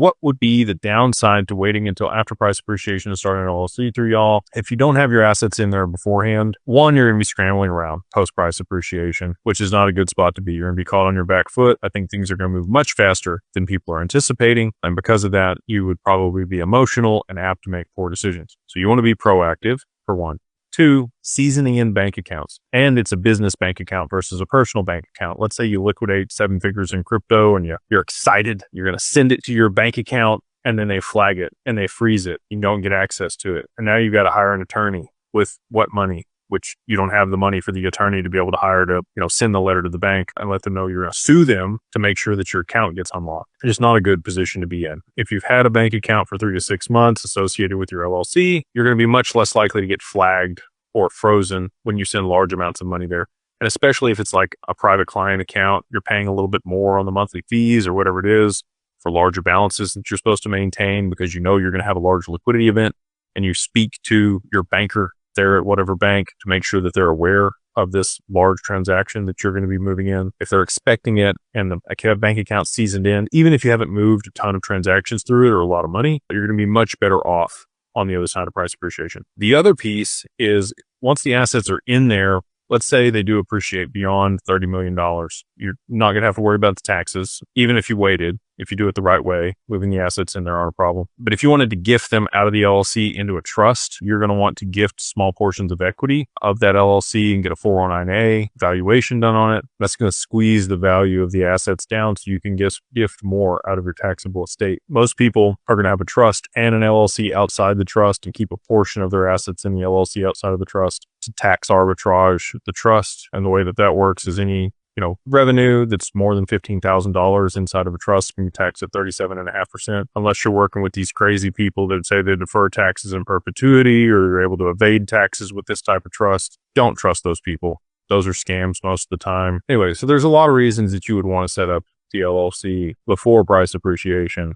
What would be the downside to waiting until after price appreciation to start an LLC through y'all? If you don't have your assets in there beforehand, one, you're going to be scrambling around post price appreciation, which is not a good spot to be. You're going to be caught on your back foot. I think things are going to move much faster than people are anticipating. And because of that, you would probably be emotional and apt to make poor decisions. So you want to be proactive, for one. Two, seasoning in bank accounts. And it's a business bank account versus a personal bank account. Let's say you liquidate 7 figures in crypto and you're excited. You're going to send it to your bank account and then they flag it and they freeze it. You don't get access to it. And now you've got to hire an attorney with what money? Which you don't have the money for the attorney to be able to hire to, send the letter to the bank and let them know you're going to sue them to make sure that your account gets unlocked. It's not a good position to be in. If you've had a bank account for 3 to 6 months associated with your LLC, you're going to be much less likely to get flagged or frozen when you send large amounts of money there. And especially if it's like a private client account, you're paying a little bit more on the monthly fees or whatever it is for larger balances that you're supposed to maintain because you know you're going to have a large liquidity event, and you speak to your banker there at whatever bank to make sure that they're aware of this large transaction that you're going to be moving in. If they're expecting it and the bank account seasoned in, even if you haven't moved a ton of transactions through it or a lot of money, you're going to be much better off on the other side of price appreciation. The other piece is once the assets are in there, let's say they do appreciate beyond $30 million. You're not going to have to worry about the taxes, even if you waited. If you do it the right way, moving the assets in there aren't a problem. But if you wanted to gift them out of the LLC into a trust, you're going to want to gift small portions of equity of that LLC and get a 409A valuation done on it. That's going to squeeze the value of the assets down so you can gift more out of your taxable estate. Most people are going to have a trust and an LLC outside the trust and keep a portion of their assets in the LLC outside of the trust to tax arbitrage the trust. And the way that works is any revenue that's more than $15,000 inside of a trust can be taxed at 37.5%, unless you're working with these crazy people that say they defer taxes in perpetuity or you're able to evade taxes with this type of trust. Don't trust those people. Those are scams most of the time. Anyway, so there's a lot of reasons that you would want to set up the LLC before price appreciation.